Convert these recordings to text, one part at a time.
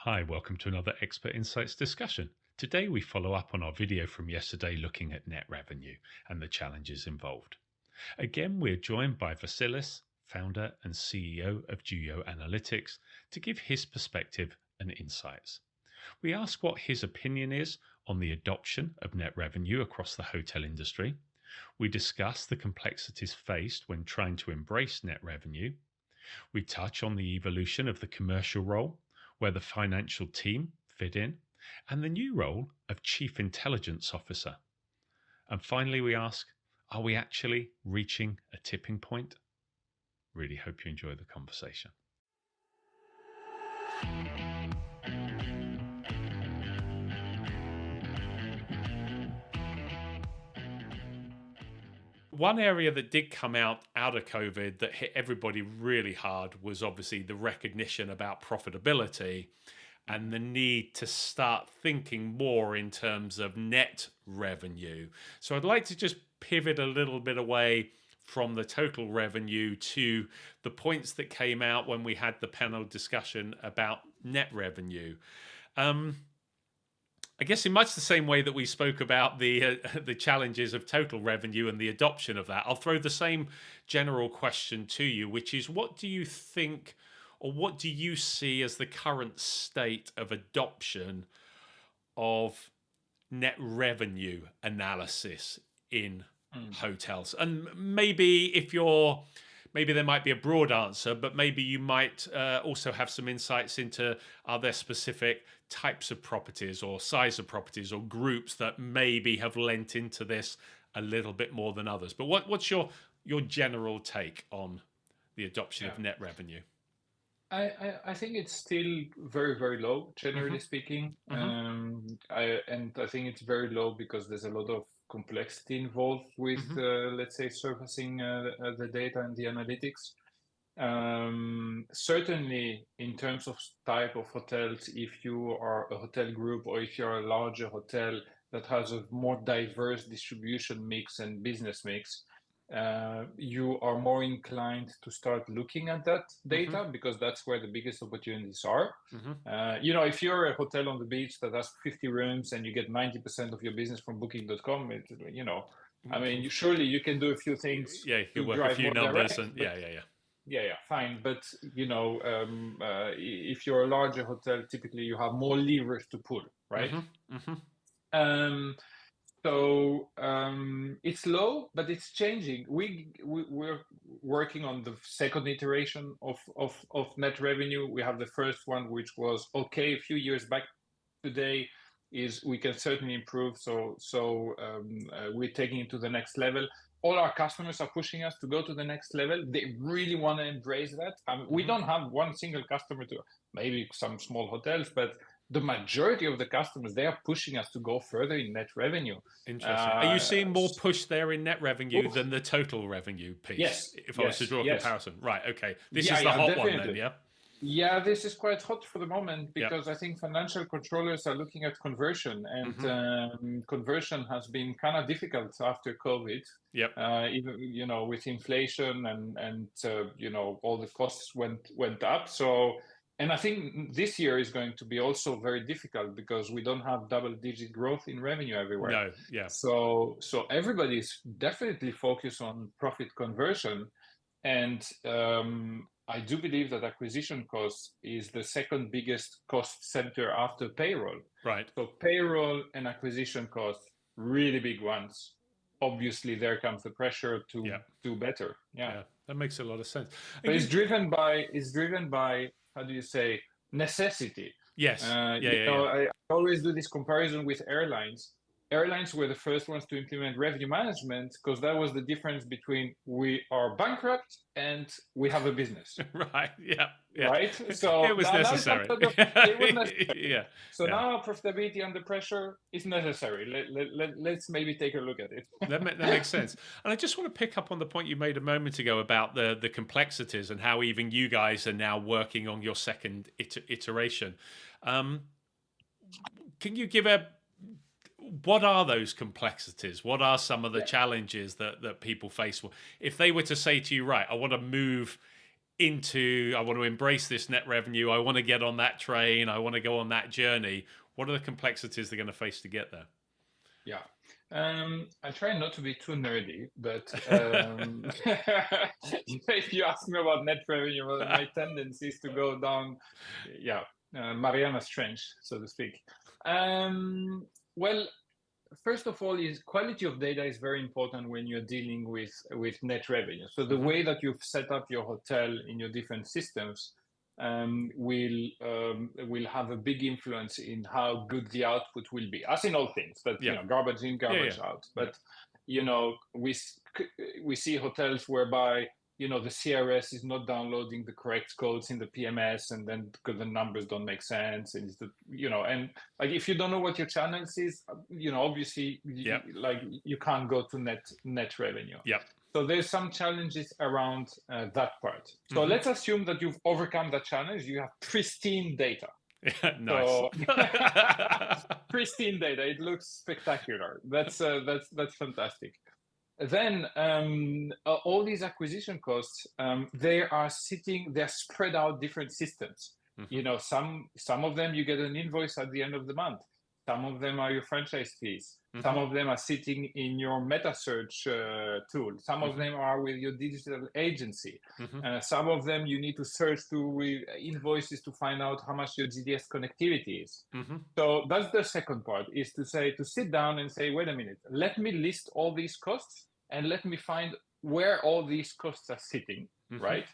Hi, welcome to another Expert Insights discussion. Today we follow up on our video from yesterday looking at net revenue and the challenges involved. Again, we're joined by Vasilis, founder and CEO of Geo Analytics, to give his perspective and insights. We ask what his opinion is on the adoption of net revenue across the hotel industry. We discuss the complexities faced when trying to embrace net revenue. We touch on the evolution of the commercial role, where the financial team fit in, and the new role of Chief Intelligence Officer. And finally, we ask, are we actually reaching a tipping point? Really hope you enjoy the conversation. One area that did come out of COVID that hit everybody really hard was obviously the recognition about profitability and the need to start thinking more in terms of net revenue. So I'd like to just pivot a little bit away from the total revenue to the points that came out when we had the panel discussion about net revenue. I guess in much the same way that we spoke about the challenges of total revenue and the adoption of that, I'll throw the same general question to you, which is what do you think or what do you see as the current state of adoption of net revenue analysis in hotels? And maybe maybe there might be a broad answer, but maybe you might also have some insights into are there specific types of properties or size of properties or groups that maybe have lent into this a little bit more than others. But what's your general take on the adoption of net revenue? I think it's still very, very low, generally speaking. I think it's very low because there's a lot of complexity involved with, let's say, surfacing the data and the analytics. Certainly, in terms of type of hotels, if you are a hotel group or if you're a larger hotel that has a more diverse distribution mix and business mix, you are more inclined to start looking at that data because that's where the biggest opportunities are. If you're a hotel on the beach that has 50 rooms and you get 90% of your business from booking.com, I mean, surely you can do a few things. Yeah, you work a few numbers direct, and yeah, fine. But if you're a larger hotel, typically you have more levers to pull, right? So it's low, but it's changing. We're working on the second iteration of net revenue. We have the first one, which was okay a few years back. Today is we can certainly improve. So we're taking it to the next level. All our customers are pushing us to go to the next level. They really want to embrace that. We don't have one single customer to maybe some small hotels, but the majority of the customers, they are pushing us to go further in net revenue. Interesting. Are you seeing more push there in net revenue than the total revenue piece? Yes. If I was to draw a comparison. Right, okay. This is the hot definitely. One then, yeah? Yeah, this is quite hot for the moment because I think financial controllers are looking at conversion, and conversion has been kind of difficult after COVID. Even with inflation and all the costs went up. So, and I think this year is going to be also very difficult because we don't have double-digit growth in revenue everywhere. No, yeah. So everybody's definitely focused on profit conversion, and I do believe that acquisition cost is the second biggest cost center after payroll. Right. So payroll and acquisition costs, really big ones. Obviously, there comes the pressure to do better. Yeah, that makes a lot of sense. But it's driven by how do you say, necessity. Yes. I always do this comparison with airlines. Airlines were the first ones to implement revenue management because that was the difference between we are bankrupt and we have a business. Right. Yeah. Right. So it was necessary. It was necessary. Yeah. So now profitability under pressure is necessary. Let's maybe take a look at it. that makes sense. And I just want to pick up on the point you made a moment ago about the complexities and how even you guys are now working on your second iteration. Can you give what are those complexities? What are some of the challenges that people face? If they were to say to you, right, I want to move into, I want to embrace this net revenue, I want to get on that train, I want to go on that journey, what are the complexities they're going to face to get there? Yeah. I try not to be too nerdy, but if you ask me about net revenue, my tendency is to go down, yeah, Mariana's Trench, so to speak. Well, first of all, is quality of data is very important when you're dealing with net revenue. So the way that you've set up your hotel in your different systems will have a big influence in how good the output will be, as in all things. But Yeah. garbage in, garbage out. But we see hotels whereby the CRS is not downloading the correct codes in the PMS, and then because the numbers don't make sense, and and like if you don't know what your channels is, obviously you can't go to net revenue. Yeah. So there's some challenges around that part. So let's assume that you've overcome that challenge. You have pristine data. Nice. So, pristine data. It looks spectacular. That's fantastic. Then all these acquisition costs, they're spread out different systems. Some of them you get an invoice at the end of the month. Some of them are your franchise fees. Some of them are sitting in your meta search tool. Some of them are with your digital agency. Some of them you need to search through invoices to find out how much your GDS connectivity is. So that's the second part, is to sit down and say, wait a minute, let me list all these costs and let me find where all these costs are sitting, right?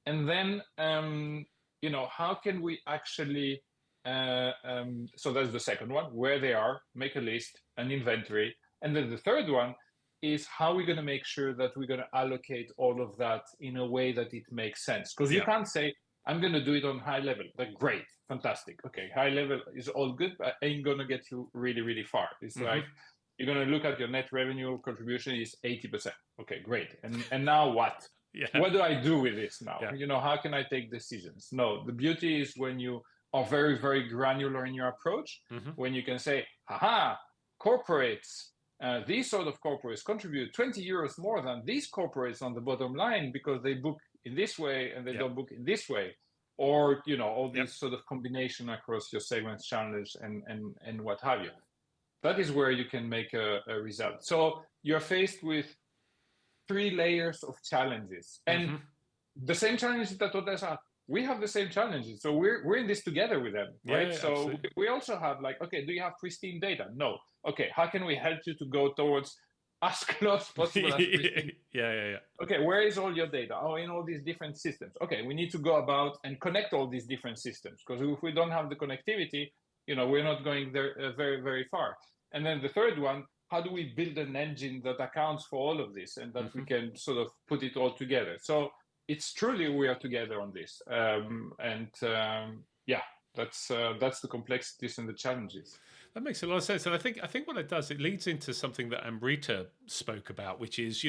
And then, how can we actually so that's the second one, where they are, make a list, an inventory. And then the third one is how we're going to make sure that we're going to allocate all of that in a way that it makes sense. Because you can't say, I'm going to do it on high level. Like, great, fantastic. Okay, high level is all good, but ain't going to get you really, really far. It's like, you're going to look at your net revenue contribution is 80%. Okay, great. And now what? What do I do with this now? How can I take decisions? No, the beauty is when you are very, very granular in your approach, when you can say, haha, corporates, these sort of corporates contribute 20 euros more than these corporates on the bottom line because they book in this way and they don't book in this way. Or, all these sort of combination across your segments, channels, and what have you. That is where you can make a result. So you're faced with 3 layers of challenges. And the same challenges that others are. We have the same challenges, so we're in this together with them, right? So absolutely. We also have like, okay, do you have pristine data? No. Okay, how can we help you to go towards as close as possible as pristine? Okay, where is all your data? Oh, in all these different systems. Okay, we need to go about and connect all these different systems, because if we don't have the connectivity, we're not going there very, very far. And then the third one, how do we build an engine that accounts for all of this and that we can sort of put it all together? So it's truly we are together on this, that's the complexities and the challenges. That makes a lot of sense, and I think what it does, it leads into something that Amrita spoke about, which is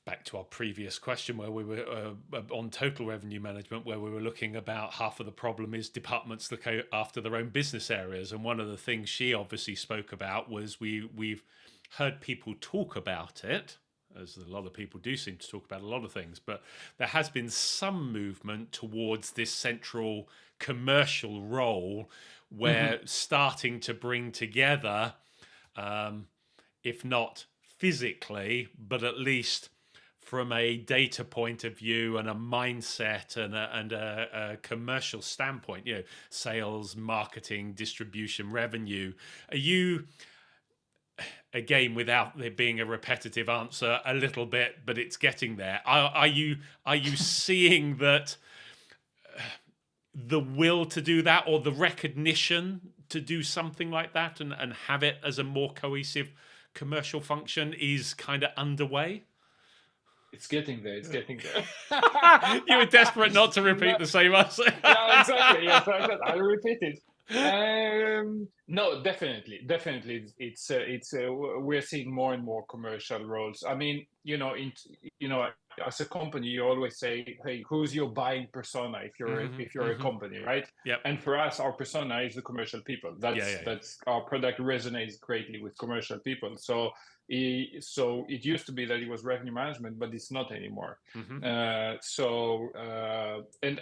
back to our previous question where we were on total revenue management, where we were looking about half of the problem is departments look after their own business areas, and one of the things she obviously spoke about was we've heard people talk about it, as a lot of people do seem to talk about a lot of things, but there has been some movement towards this central commercial role where starting to bring together, if not physically, but at least from a data point of view and a mindset and a commercial standpoint, sales, marketing, distribution, revenue. Are you... Again, without there being a repetitive answer, a little bit, but it's getting there. Are you seeing that the will to do that, or the recognition to do something like that, and have it as a more cohesive commercial function is kind of underway? It's getting there. It's getting there. You were desperate not to repeat the same answer. Yeah, exactly. Yes, I'll repeat it. No, definitely. It's we're seeing more and more commercial roles. I mean, as a company, you always say, hey, who's your buying persona if you're a company, right? Yep. And for us, our persona is the commercial people. That's our product resonates greatly with commercial people. So it used to be that it was revenue management, but it's not anymore. And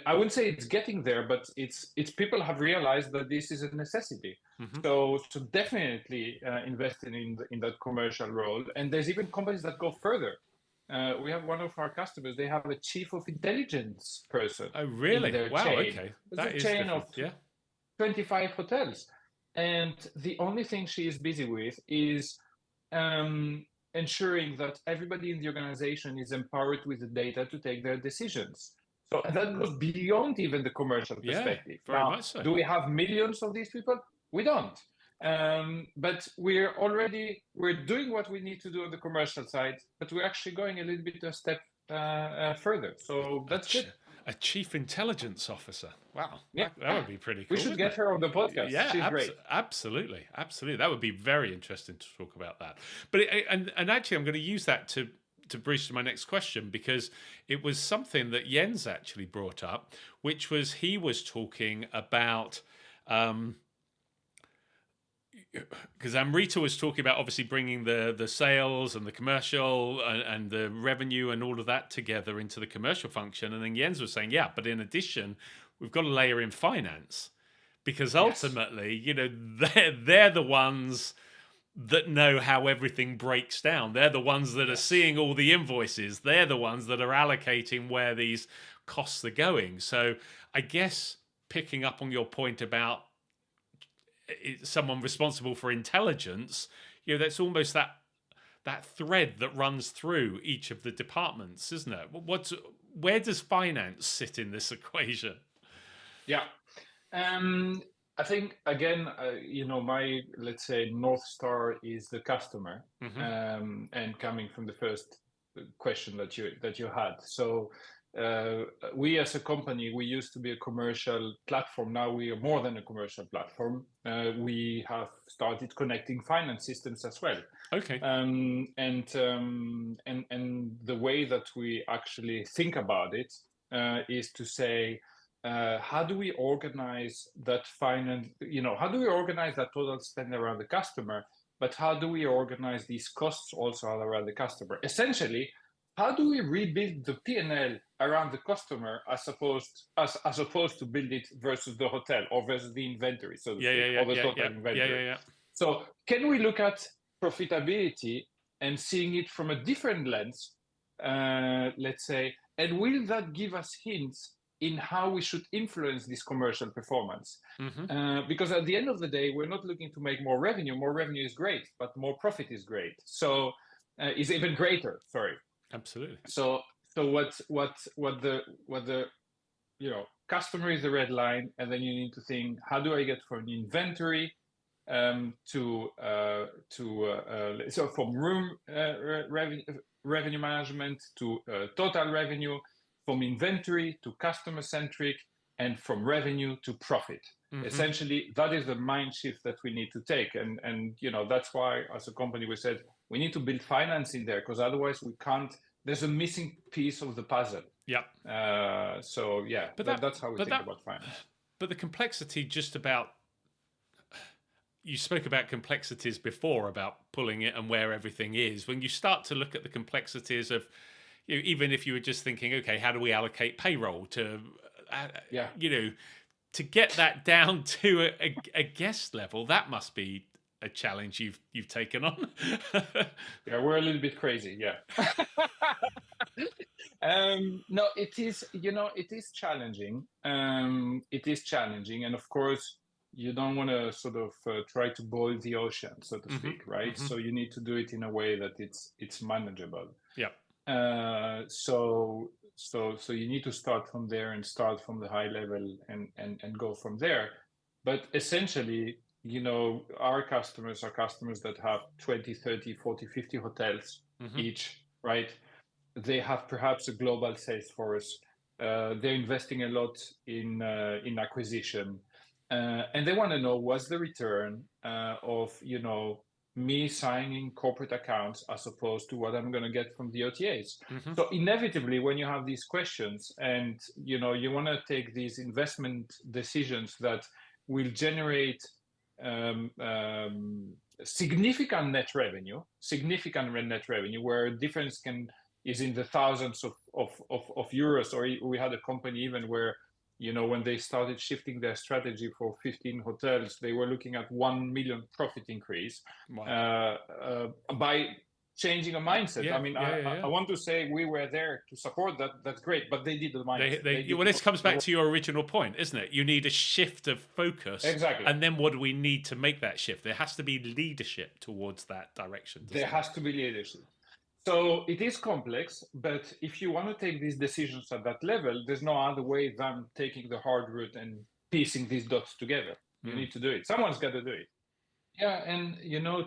I wouldn't say it's getting there, but it's people have realized that this is a necessity. So definitely investing in that commercial role. And there's even companies that go further. We have one of our customers, they have a chief of intelligence person Oh, in really? their Wow. chain. Okay. It's That a is chain different. of Yeah. 25 hotels. And the only thing she is busy with is ensuring that everybody in the organization is empowered with the data to take their decisions. So that goes beyond even the commercial Yeah, perspective. very Now, much so. do we have millions of these people? We don't. But we're doing what we need to do on the commercial side, but we're actually going a little bit a step further. So that's good. A chief intelligence officer. Wow, Yeah, that would be pretty we cool, should wouldn't get it? her on the podcast. Yeah, She's great. absolutely, absolutely. That would be very interesting to talk about that. But and actually, I'm going to use that to bridge to my next question, because it was something that Jens actually brought up, which was he was talking about. Because Amrita was talking about obviously bringing the sales and the commercial and the revenue and all of that together into the commercial function, and then Jens was saying, yeah, but in addition, we've got to layer in finance, because ultimately, they're the ones that know how everything breaks down. They're the ones that are seeing all the invoices. They're the ones that are allocating where these costs are going. So I guess picking up on your point about someone responsible for intelligence, that's almost that thread that runs through each of the departments, isn't it? Where does finance sit in this equation? Yeah. I think again, my, let's say, North Star is the customer, and coming from the first question that you had. So we as a company, we used to be a commercial platform. Now we are more than a commercial platform. We have started connecting finance systems as well. Okay. And the way that we actually think about it is to say, how do we organize that finance? How do we organize that total spend around the customer? But how do we organize these costs also around the customer? Essentially, how do we rebuild the P&L around the customer as opposed to build it versus the hotel or versus the inventory, so to speak, or the total inventory? So can we look at profitability and seeing it from a different lens, let's say, and will that give us hints in how we should influence this commercial performance? Because at the end of the day, we're not looking to make more revenue. More revenue is great, but more profit is great. So is even greater. Sorry. Absolutely. So what the customer is the red line, and then you need to think, how do I get from inventory so from room revenue management to total revenue, from inventory to customer centric, and from revenue to profit. Essentially, that is the mind shift that we need to take, and that's why as a company we said we need to build finance in there, because otherwise we can't. There's a missing piece of the puzzle. Yep. So yeah, that's how we think about finance. But the complexity, just about, you spoke about complexities before, about pulling it and where everything is. When you start to look at the complexities of, even if you were just thinking, okay, how do we allocate payroll to, to get that down to a guest level, that must be a challenge you've taken on. Yeah, we're a little bit crazy. Yeah. No, it is. It is challenging. It is challenging, and of course, you don't want to sort of try to boil the ocean, so to speak, right? So you need to do it in a way that it's manageable. Yeah. So you need to start from there and start from the high level and go from there. But essentially, our customers are customers that have 20, 30, 40, 50 hotels each, right? They have perhaps a global sales force. They're investing a lot in acquisition, and they want to know what's the return of me signing corporate accounts as opposed to what I'm going to get from the OTAs. Mm-hmm. So inevitably, when you have these questions and you want to take these investment decisions that will generate significant net revenue, where difference is in the thousands of euros. Or we had a company even where, when they started shifting their strategy for 15 hotels, they were looking at 1 million profit increase. Wow. By changing a mindset. Yeah, I mean, yeah. I want to say we were there to support that. That's great, but they did the mindset. Well, this comes back to your original point, isn't it? You need a shift of focus. Exactly. And then what do we need to make that shift? There has to be leadership towards that direction. There has to be leadership. So it is complex, but if you want to take these decisions at that level, there's no other way than taking the hard route and piecing these dots together. You need to do it. Someone's got to do it. Yeah, and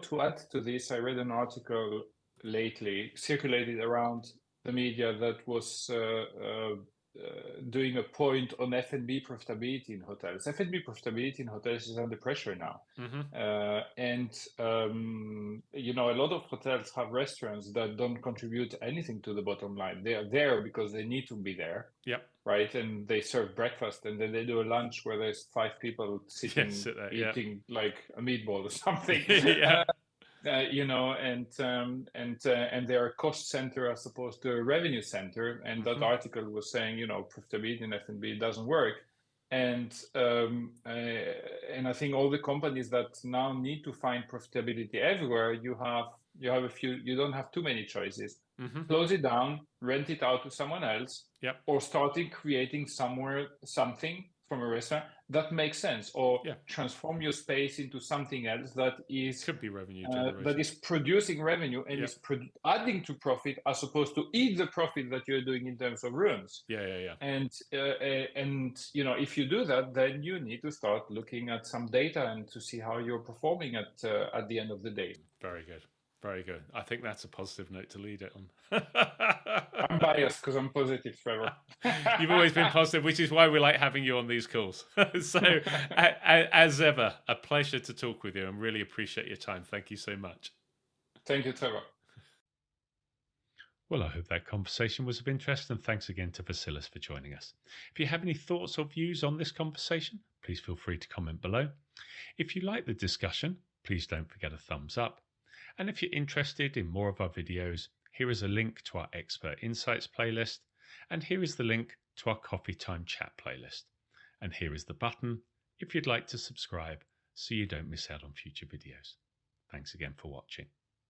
to add to this, I read an article lately circulated around the media that was doing a point on F&B profitability in hotels. F&B profitability in hotels is under pressure now. And a lot of hotels have restaurants that don't contribute anything to the bottom line. They are there because they need to be there. Yep. Right, and they serve breakfast, and then they do a lunch where there's 5 people sitting, eating like a meatball or something. Yeah. And they're a cost center as opposed to a revenue center. And that article was saying, profitability in F&B doesn't work. And I think all the companies that now need to find profitability everywhere, you have a few. You don't have too many choices. Close it down, rent it out to someone else, or starting creating something from a restaurant that makes sense, or transform your space into something else that could be revenue generation. that is producing revenue and is adding to profit, as opposed to eat the profit that you're doing in terms of rooms. And if you do that, then you need to start looking at some data and to see how you're performing at the end of the day. Very good. Very good. I think that's a positive note to lead it on. I'm biased because I'm positive, Trevor. You've always been positive, which is why we like having you on these calls. So, as ever, a pleasure to talk with you and really appreciate your time. Thank you so much. Thank you, Trevor. Well, I hope that conversation was of interest, and thanks again to Vasilis for joining us. If you have any thoughts or views on this conversation, please feel free to comment below. If you like the discussion, please don't forget a thumbs up. And if you're interested in more of our videos, here is a link to our Expert Insights playlist, and here is the link to our Coffee Time Chat playlist. And here is the button if you'd like to subscribe so you don't miss out on future videos. Thanks again for watching.